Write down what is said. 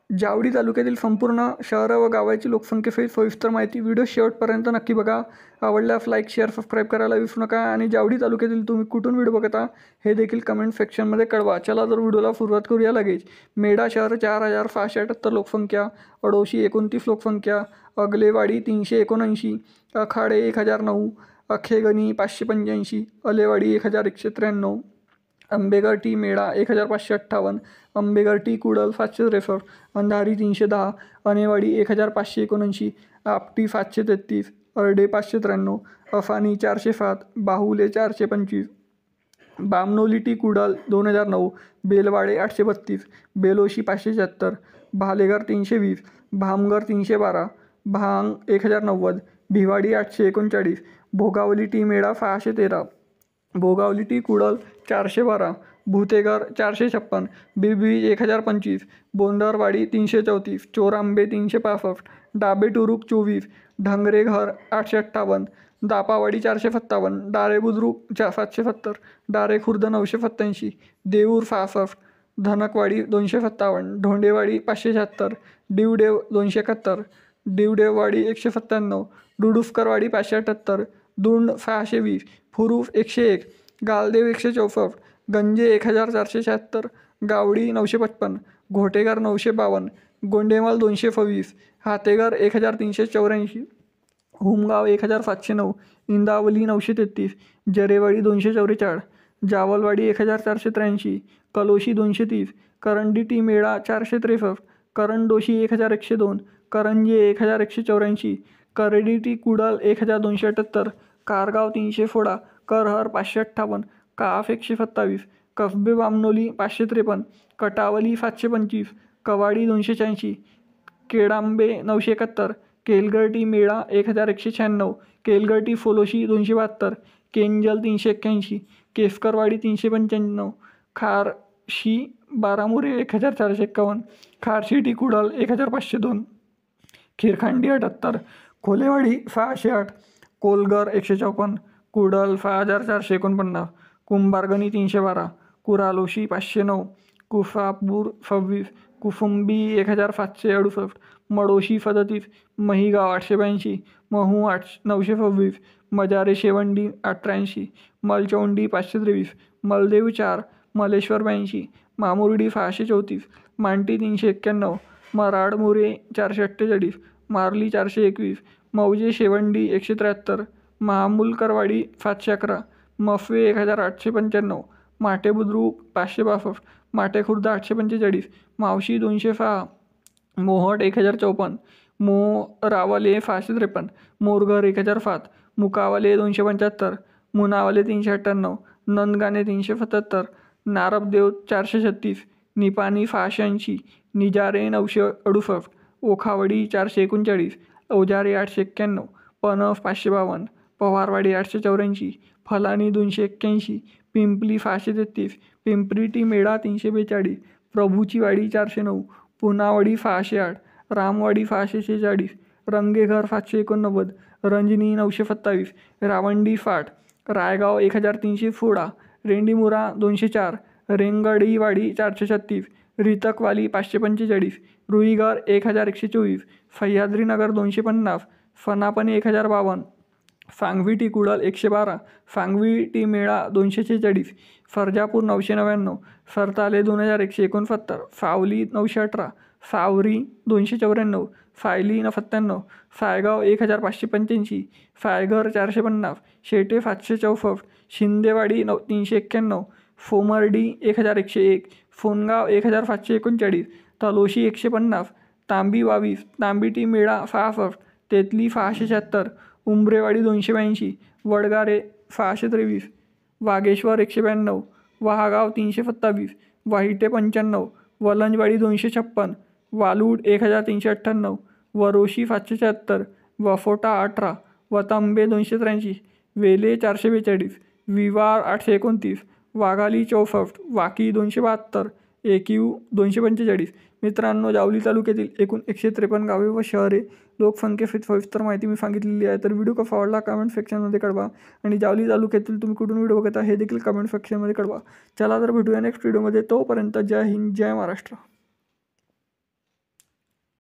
जावळी तालुक्यातील संपूर्ण शहरं व गावाची लोकसंख्येसहित सविस्तर माहिती. व्हिडिओ शेवटपर्यंत नक्की बघा. आवडल्यास लाईक, शेअर, सबस्क्राईब करायला विसरू नका. आणि जावळी तालुक्यातील तुम्ही कुठून व्हिडिओ बघता हे देखील कमेंट सेक्शनमध्ये कळवा. चला तर व्हिडिओला सुरुवात करूया लगेच. मेढा शहर 4678 लोकसंख्या, अडोशी 29 लोकसंख्या, अगलेवाडी 379, अखाडे 1009, अखेगणी 585, अलेवाडी 1193, आंबेघर मेढा 1558, आंबेघर कुडल 763, अंधारी 310, अनेवाडी 1579, आपटी 733, अर्डे 593, अफानी 407, बाहुले 425, बामनोली कुडल 2009, बेलवाडे 832, बेलोशी 576, भालेघर 320, भामघर 312, भांग 1090, भिवाडी 839, भोगावली मेढा 613, भोगावली कुडल 412, भुतेघर 456, बिरबिज 1025, बोंदरवाडी 334, चोरांबे 365, डाबे टुरुक 24, ढंगरेघर 858, दापावाडी 457, डारे बुद्रुक 770, डारे खुर्द 987, देऊर 66, धनकवाडी 257, ढोंडेवाडी 576, डिवडेव 271, डिवडेववाडी 197, डुडुफकरवाडी 578, दुंड 620, फुरूफ 101, गालदेव 164, गंजे 1476, गावडी 955, घोटेघर 952, गोंडेमाल 226, हातेघर 1384, हुमगाव 1709, इंदावली 933, जरेवाडी 244, जावलवाडी 1483, कलोशी 230, करंडी मेढा 463, करंडोशी 1102, करंजे 1184, करडी कुडल 1278, कारगाव 300 फोडा, करहर 558, काफ 127, कसबे बामनोली 553, कटावली 725, कवाडी 286, केडांबे 971, केलगर्टी मेढा 1196, केलगर्टी फोलोशी 272, केंजल 381, केसकरवाडी 395, खारशी बारामुरे 1451, खारशी कुडल 1502, खिरखांडी 78, खोलेवाडी 608, कोलगर 154, कुडल 6449, कुंभारगणी 312, कुरालोशी 509, कुफापूर 26, कुफुंबी 1768, मडोशी 37, महिगाव 882, महू 926, मजारे शेवंडी 88, मलचौंडी 523, मलदेव 4, मलेश्वर 82, मामुर्डी 634, मांटी 391, मराडमुरे 448, मारली 421, मौजे शेवंडी 173, महामुलकरवाडी 711, मफवे 1895, माटे बुद्रुक 562, माटे खुर्द 845, मावशी 206, मोहट 1054, मोरावले 653, मोरघर 1007, मुकावले 275, मुनावले 398, नंदगाणे 377, नारबदेव 436, निपाणी 680, निजारे 968, ओखावडी 439, ओजारे 891, पनफ 552, पवारवाडी 884, फलानी 281, पिंपली 633, पिंपरी मेढा 342, प्रभूची वाडी 409, पुनावाडी 608, रामवाडी 646, रंगेघर 789, रंजनी 927, रावंडी फाट, रायगाव 1300 फोडा, रेंडीमुरा 204, रेंगडीवाडी 436, रितकवाली 545, रुईघर 1124, सह्याद्रीनगर 250, फनापणे 1052, सांगवी कुडल 112, सांगवी मेढा 246, सरजापूर 999, सरताले 2169, सावली 918, सावरी 294, सायली 97, सायगाव 1585, सायघर 450, शेटे 764, शिंदेवाडी 391, फोमर्डी 1101, फोनगाव 1739, तलोशी 150, तांबी 22, तांबी मेढा 66, तेतली 676, उंबरेवाडी 282, वडगारे 623, वागेश्वर 192, वहागाव 327, वाहिटे 95, वलंजवाडी 256, वालूड 1398, वरोशी 776, वफोटा 18, वतांबे 283, वेले 442, विवार 829, वाघाली 64, वाकी 272, एकीव 245. मित्रांनो, जावली तालुक्यातील एकूण 153 गावे व शहरे लोकसंख्येसहित सविस्तर माहिती मी सांगितलेली आहे. तर व्हिडिओ कसा आवडला कमेंट सेक्शनमध्ये कळवा. आणि जावली तालुक्यातील तुम्ही कुठून व्हिडिओ बघता हे देखील कमेंट सेक्शनमध्ये कळवा. चला तर भेटूया नेक्स्ट व्हिडिओमध्ये. तोपर्यंत जय हिंद, जय महाराष्ट्र.